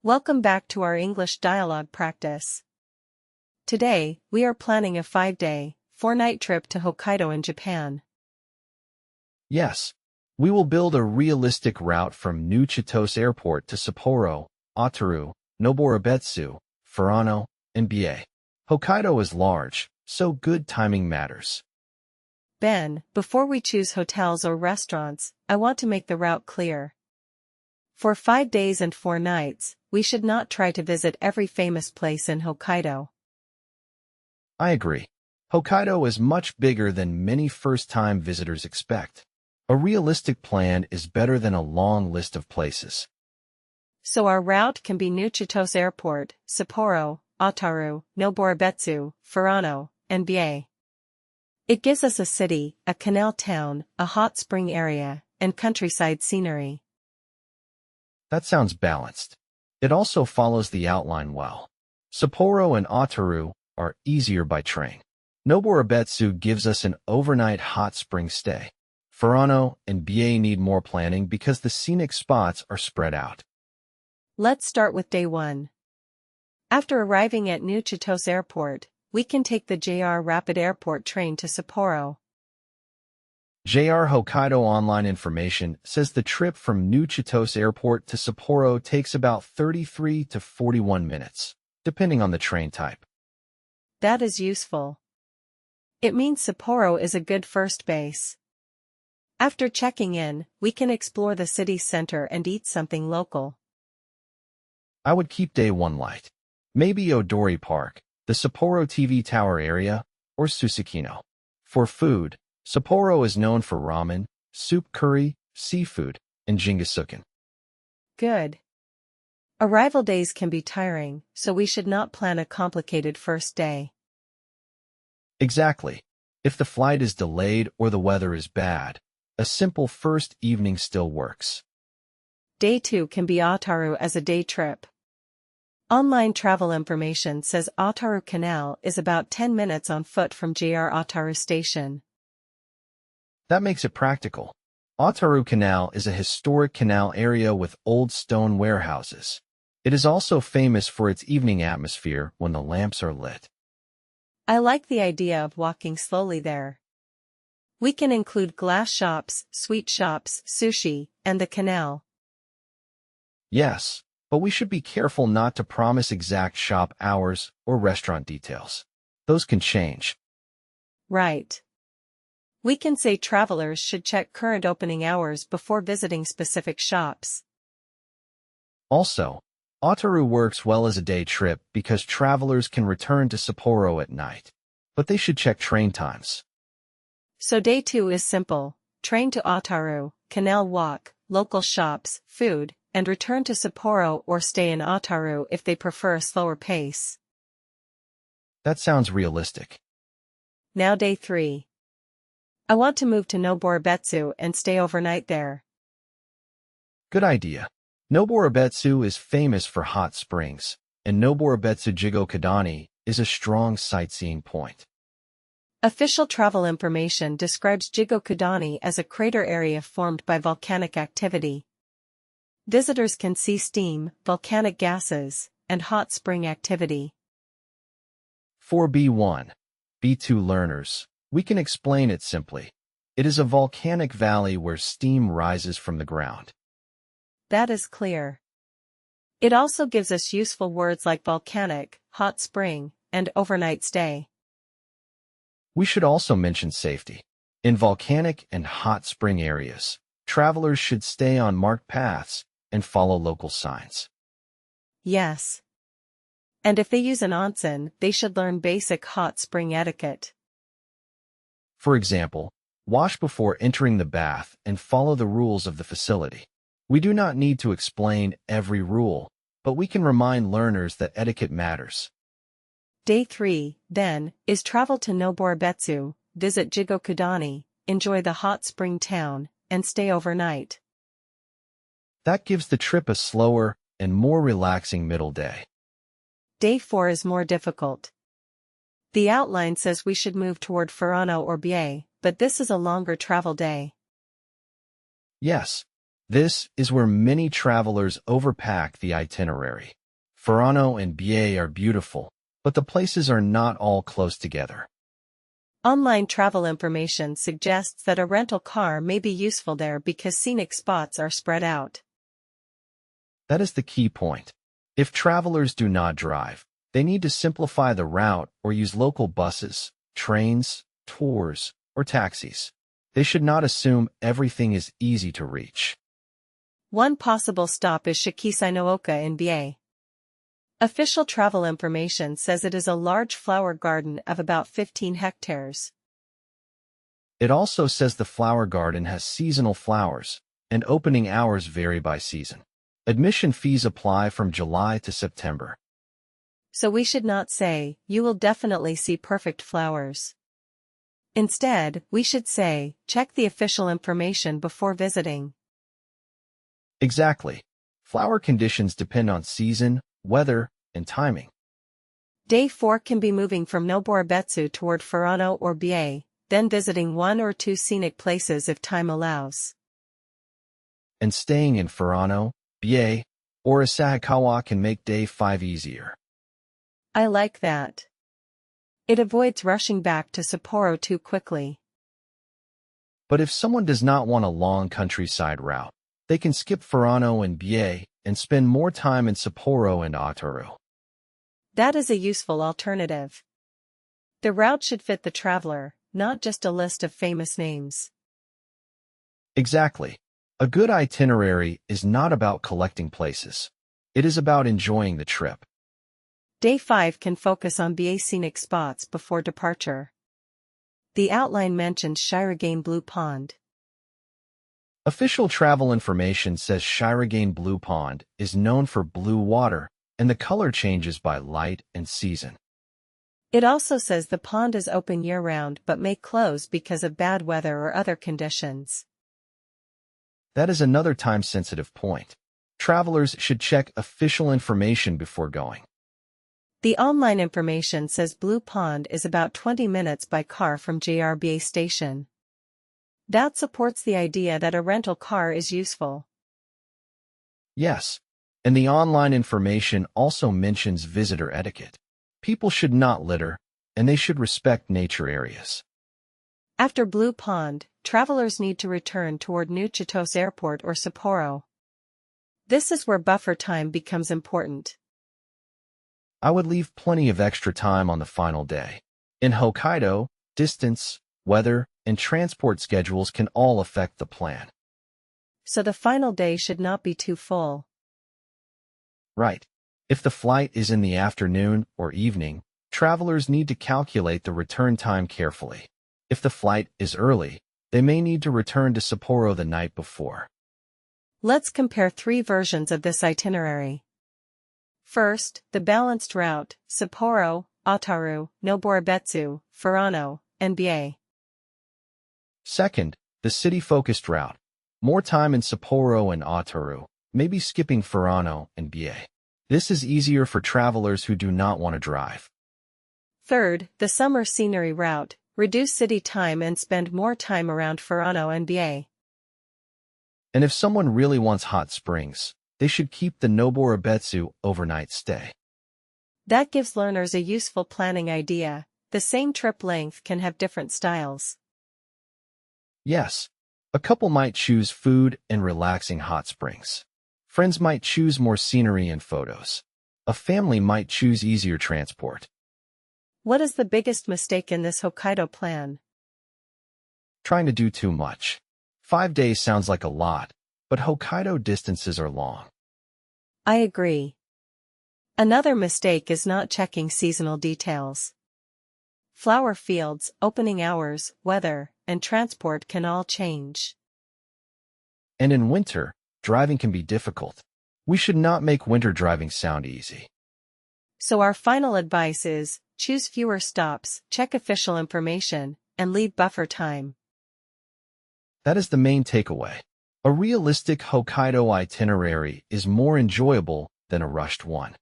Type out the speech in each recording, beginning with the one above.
Welcome back to our English dialogue practice. Today, we are planning a 5-day, 4-night trip to Hokkaido in Japan. Yes. We will build a realistic route from New Chitose Airport to Sapporo, Otaru, Noboribetsu, Furano, and Biei. Hokkaido is large, so good timing matters. Ben, before we choose hotels or restaurants, I want to make the route clear. For 5 days and 4 nights, we should not try to visit every famous place in Hokkaido. I agree. Hokkaido is much bigger than many first-time visitors expect. A realistic plan is better than a long list of places. So our route can be New Chitose Airport, Sapporo, Otaru, Noboribetsu, Furano, and Biei. It gives us a city, a canal town, a hot spring area, and countryside scenery. That sounds balanced. It also follows the outline well. Sapporo and Otaru are easier by train. Noboribetsu gives us an overnight hot spring stay. Furano and Biei need more planning because the scenic spots are spread out. Let's start with day 1. After arriving at New Chitose Airport, we can take the JR Rapid Airport train to Sapporo. JR Hokkaido online information says the trip from New Chitose Airport to Sapporo takes about 33 to 41 minutes, depending on the train type. That is useful. It means Sapporo is a good first base. After checking in, we can explore the city center and eat something local. I would keep day 1 light. Maybe Odori Park, the Sapporo TV Tower area, or Susukino. For food, Sapporo is known for ramen, soup curry, seafood, and jingisuken. Good. Arrival days can be tiring, so we should not plan a complicated first day. Exactly. If the flight is delayed or the weather is bad, a simple first evening still works. Day 2 can be Otaru as a day trip. Online travel information says Otaru Canal is about 10 minutes on foot from JR Otaru Station. That makes it practical. Otaru Canal is a historic canal area with old stone warehouses. It is also famous for its evening atmosphere when the lamps are lit. I like the idea of walking slowly there. We can include glass shops, sweet shops, sushi, and the canal. Yes, but we should be careful not to promise exact shop hours or restaurant details. Those can change. Right. We can say travelers should check current opening hours before visiting specific shops. Also, Otaru works well as a day trip because travelers can return to Sapporo at night. But they should check train times. So day 2 is simple: train to Otaru, canal walk, local shops, food, and return to Sapporo or stay in Otaru if they prefer a slower pace. That sounds realistic. Now day 3. I want to move to Noboribetsu and stay overnight there. Good idea. Noboribetsu is famous for hot springs, and Noboribetsu Jigokadani is a strong sightseeing point. Official travel information describes Jigokudani as a crater area formed by volcanic activity. Visitors can see steam, volcanic gases, and hot spring activity. For B1-B2 learners, we can explain it simply. It is a volcanic valley where steam rises from the ground. That is clear. It also gives us useful words like volcanic, hot spring, and overnight stay. We should also mention safety. In volcanic and hot spring areas, travelers should stay on marked paths and follow local signs. Yes. And if they use an onsen, they should learn basic hot spring etiquette. For example, wash before entering the bath and follow the rules of the facility. We do not need to explain every rule, but we can remind learners that etiquette matters. Day 3, then, is travel to Noboribetsu, visit Jigokudani, enjoy the hot spring town, and stay overnight. That gives the trip a slower and more relaxing middle day. Day 4 is more difficult. The outline says we should move toward Furano or Biei, but this is a longer travel day. Yes, This is where many travelers overpack the itinerary. Furano and Biei are beautiful, but the places are not all close together. Online travel information suggests that a rental car may be useful there because scenic spots are spread out. That is the key point. If travelers do not drive, they need to simplify the route or use local buses, trains, tours, or taxis. They should not assume everything is easy to reach. One possible stop is Shikisai-no-oka in Biei. Official travel information says it is a large flower garden of about 15 hectares. It also says the flower garden has seasonal flowers, and opening hours vary by season. Admission fees apply from July to September. So we should not say, "You will definitely see perfect flowers." Instead, we should say, "Check the official information before visiting." Exactly. Flower conditions depend on season, weather, and timing. Day 4 can be moving from Noboribetsu toward Furano or Biei, then visiting 1 or 2 scenic places if time allows. And staying in Furano, Biei, or Asahikawa can make day 5 easier. I like that. It avoids rushing back to Sapporo too quickly. But if someone does not want a long countryside route, they can skip Furano and Biei and spend more time in Sapporo and Otaru. That is a useful alternative. The route should fit the traveler, not just a list of famous names. Exactly. A good itinerary is not about collecting places. It is about enjoying the trip. Day 5 can focus on Biei scenic spots before departure. The outline mentions Shirogane Blue Pond. Official travel information says Shirogane Blue Pond is known for blue water, and the color changes by light and season. It also says the pond is open year-round but may close because of bad weather or other conditions. That is another time-sensitive point. Travelers should check official information before going. The online information says Blue Pond is about 20 minutes by car from JR Biei Station. That supports the idea that a rental car is useful. Yes, and the online information also mentions visitor etiquette. People should not litter, and they should respect nature areas. After Blue Pond, travelers need to return toward New Chitose Airport or Sapporo. This is where buffer time becomes important. I would leave plenty of extra time on the final day. In Hokkaido, distance, weather, and transport schedules can all affect the plan. So the final day should not be too full. Right. If the flight is in the afternoon or evening, travelers need to calculate the return time carefully. If the flight is early, they may need to return to Sapporo the night before. Let's compare 3 versions of this itinerary. First, the balanced route, Sapporo, Otaru, Noboribetsu, Furano, and Biei. Second, the city-focused route. More time in Sapporo and Otaru, maybe skipping Furano and Biei. This is easier for travelers who do not want to drive. Third, the summer scenery route, reduce city time and spend more time around Furano and Biei. And if someone really wants hot springs, they should keep the Noboribetsu overnight stay. That gives learners a useful planning idea. The same trip length can have different styles. Yes, a couple might choose food and relaxing hot springs. Friends might choose more scenery and photos. A family might choose easier transport. What is the biggest mistake in this Hokkaido plan? Trying to do too much. 5 days sounds like a lot, but Hokkaido distances are long. I agree. Another mistake is not checking seasonal details. Flower fields, opening hours, weather, and transport can all change. And in winter, driving can be difficult. We should not make winter driving sound easy. So our final advice is, choose fewer stops, check official information, and leave buffer time. That is the main takeaway. A realistic Hokkaido itinerary is more enjoyable than a rushed one.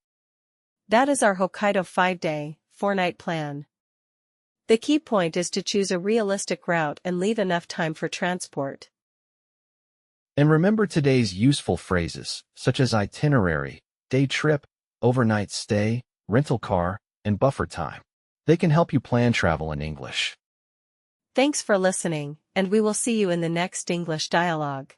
That is our Hokkaido 5-day, 4-night plan. The key point is to choose a realistic route and leave enough time for transport. And remember today's useful phrases, such as itinerary, day trip, overnight stay, rental car, and buffer time. They can help you plan travel in English. Thanks for listening, and we will see you in the next English dialogue.